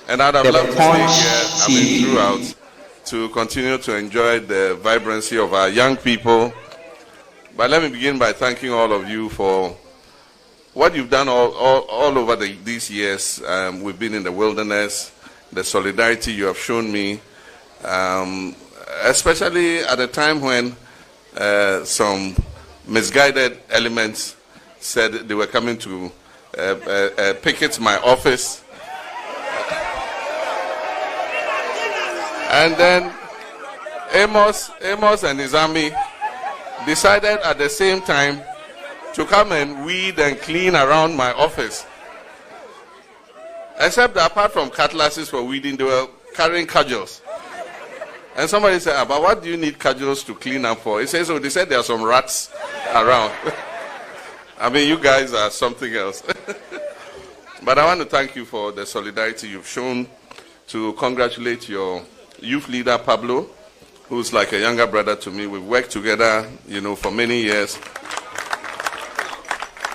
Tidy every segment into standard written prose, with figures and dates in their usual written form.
And I'd have loved to stay here, throughout, to continue to enjoy the vibrancy of our young people. But let me begin by thanking all of you for what you've done all over these years. We've been in the wilderness, the solidarity you have shown me, especially at a time when some misguided elements said they were coming to picket my office. And then Amos and his army decided at the same time to come and weed and clean around my office. Except that apart from cutlasses for weeding, they were carrying cudgels. And somebody said, but what do you need cudgels to clean up for? He says, oh, they said there are some rats around. I mean, you guys are something else. But I want to thank you for the solidarity you've shown, to congratulate your youth leader, Pablo, who's like a younger brother to me. We've worked together, for many years.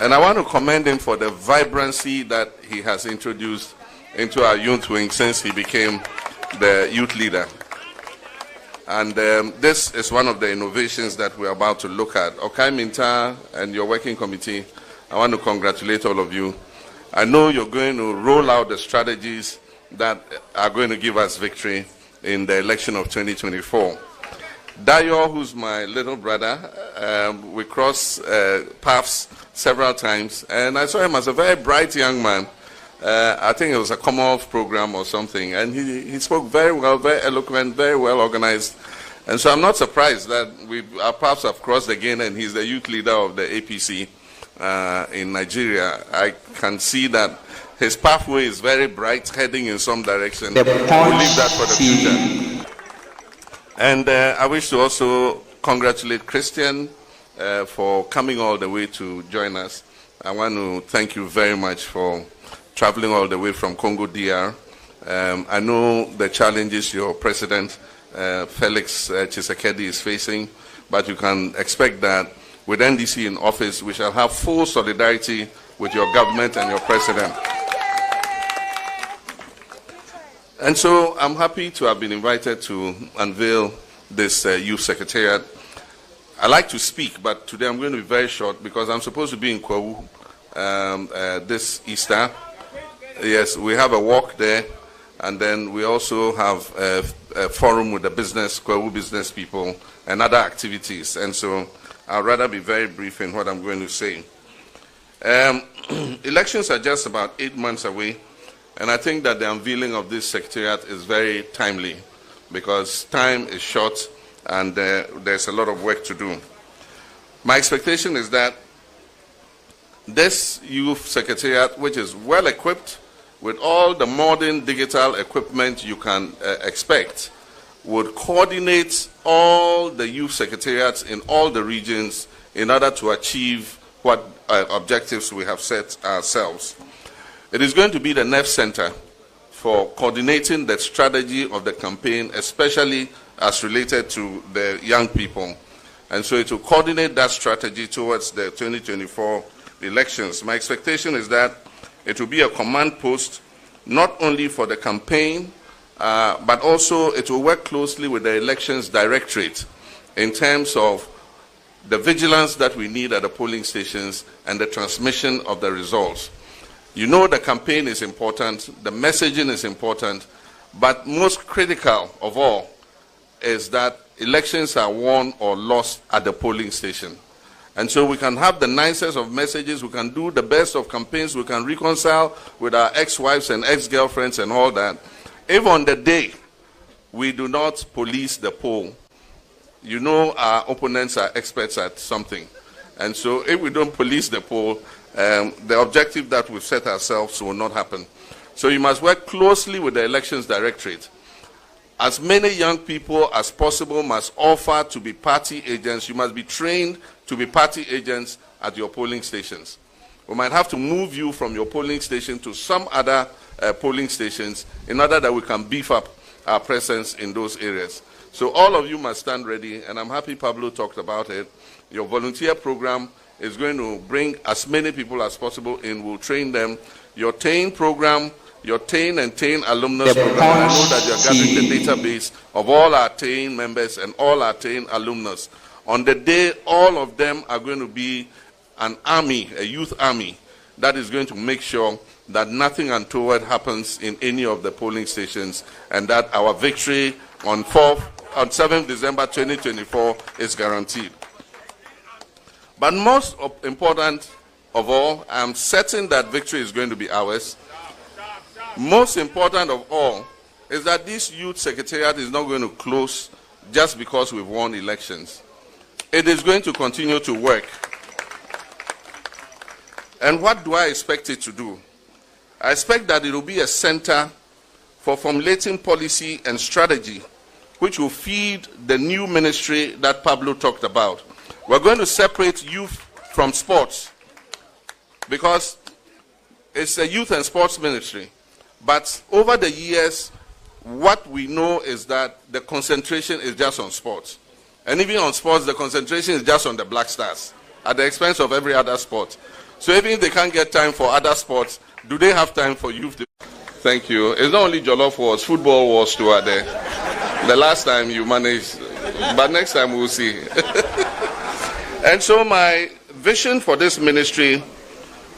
And I want to commend him for the vibrancy that he has introduced into our youth wing since he became the youth leader. And this is one of the innovations that we're about to look at. Okai Minta and your working committee, I want to congratulate all of you. I know you're going to roll out the strategies that are going to give us victory in the election of 2024. Dayo, who's my little brother, we crossed paths several times, and I saw him as a very bright young man. I think it was a Commonwealth program or something, and he spoke very well, very eloquent, very well organized. And so I'm not surprised that our paths have crossed again, and he's the youth leader of the APC in Nigeria. I can see that his pathway is very bright, heading in some direction. We'll leave that for the future. And I wish to also congratulate Christian for coming all the way to join us. I want to thank you very much for traveling all the way from Congo DR. I know the challenges your president, Felix Tshisekedi, is facing, but you can expect that with NDC in office, we shall have full solidarity with your government and your president. And so I'm happy to have been invited to unveil this youth secretariat. I like to speak, but today I'm going to be very short because I'm supposed to be in Kwawu this Easter. Yes, we have a walk there, and then we also have a forum with the Kwawu business people and other activities. And so I'd rather be very brief in what I'm going to say. Elections are just about 8 months away. And I think that the unveiling of this secretariat is very timely because time is short and there's a lot of work to do. My expectation is that this youth secretariat, which is well equipped with all the modern digital equipment you can expect, would coordinate all the youth secretariats in all the regions in order to achieve what objectives we have set ourselves. It is going to be the nerve center for coordinating the strategy of the campaign, especially as related to the young people. And so it will coordinate that strategy towards the 2024 elections. My expectation is that it will be a command post, not only for the campaign, but also it will work closely with the elections directorate in terms of the vigilance that we need at the polling stations and the transmission of the results. You know the campaign is important, the messaging is important, but most critical of all is that elections are won or lost at the polling station. And so we can have the nicest of messages, we can do the best of campaigns, we can reconcile with our ex-wives and ex-girlfriends and all that. If on the day we do not police the poll, you know our opponents are experts at something. And so if we don't police the poll, the objective that we've set ourselves will not happen. So you must work closely with the elections directorate. As many young people as possible must offer to be party agents. You must be trained to be party agents at your polling stations. We might have to move you from your polling station to some other polling stations in order that we can beef up our presence in those areas. So all of you must stand ready, and I'm happy Pablo talked about it. Your volunteer program is going to bring as many people as possible in. We'll train them. Your TAIN program your TAIN and TAIN alumnus program. I know that you are gathering the database of all our TAIN members and all our TAIN alumnus. On the day, all of them are going to be an army, a youth army, that is going to make sure that nothing untoward happens in any of the polling stations, and that our victory on 7th December 2024 is guaranteed. But most important of all, I'm certain that victory is going to be ours. Most important of all is that this youth secretariat is not going to close just because we've won elections. It is going to continue to work. And what do I expect it to do? I expect that it will be a center for formulating policy and strategy which will feed the new ministry that Pablo talked about. We're going to separate youth from sports because it's a youth and sports ministry. But over the years, what we know is that the concentration is just on sports. And even on sports, the concentration is just on the Black Stars at the expense of every other sport. So even if they can't get time for other sports, do they have time for youth? Thank you. It's not only Jollof Wars, football wars too are there. The last time you managed, but next time we'll see. And so my vision for this ministry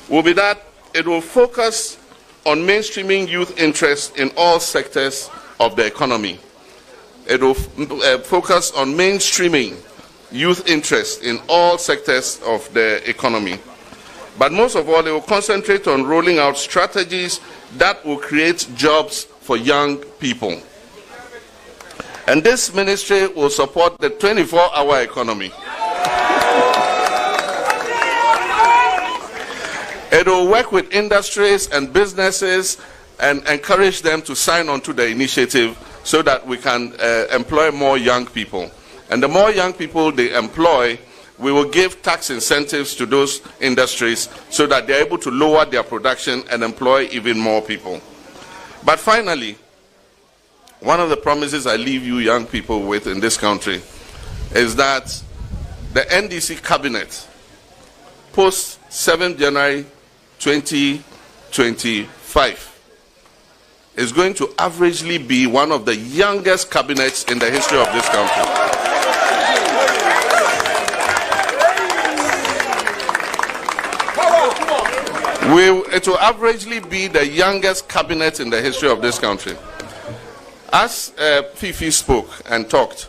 will be that it will focus on mainstreaming youth interest in all sectors of the economy. It will focus on mainstreaming youth interest in all sectors of the economy. But most of all, it will concentrate on rolling out strategies that will create jobs for young people. And this ministry will support the 24-hour economy. It will work with industries and businesses and encourage them to sign on to the initiative so that we can employ more young people. And the more young people they employ, we will give tax incentives to those industries so that they're able to lower their production and employ even more people. But finally, one of the promises I leave you young people with in this country is that the NDC cabinet, post 7th January 2025, is going to averagely be one of the youngest cabinets in the history of this country. It will averagely be the youngest cabinet in the history of this country. As Fifi spoke and talked,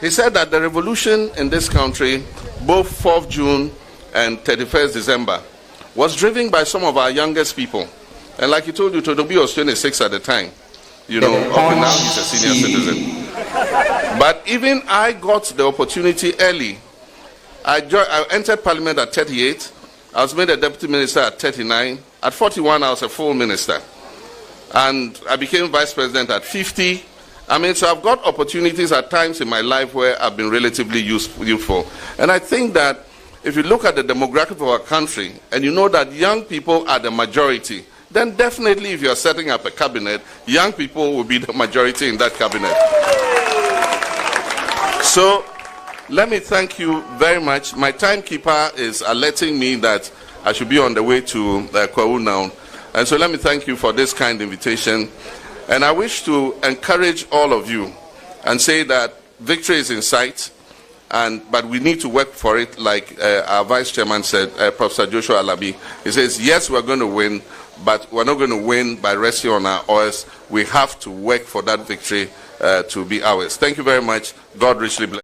he said that the revolution in this country, both 4th June and 31st December, was driven by some of our youngest people. And like he told you, Todobi was 26 at the time. You know, up and now he's a senior citizen. But even I got the opportunity early. I entered Parliament at 38. I was made a deputy minister at 39. At 41, I was a full minister. And I became vice president at 50. I mean, so I've got opportunities at times in my life where I've been relatively useful. And I think that if you look at the demographic of our country, and you know that young people are the majority, then definitely if you're setting up a cabinet, young people will be the majority in that cabinet. So, let me thank you very much. My timekeeper is alerting me that I should be on the way to Kwawu now. And so let me thank you for this kind invitation. And I wish to encourage all of you and say that victory is in sight, but we need to work for it, like our vice chairman said, Professor Joshua Alabi. He says, yes, we're going to win, but we're not going to win by resting on our oars. We have to work for that victory to be ours. Thank you very much. God richly bless.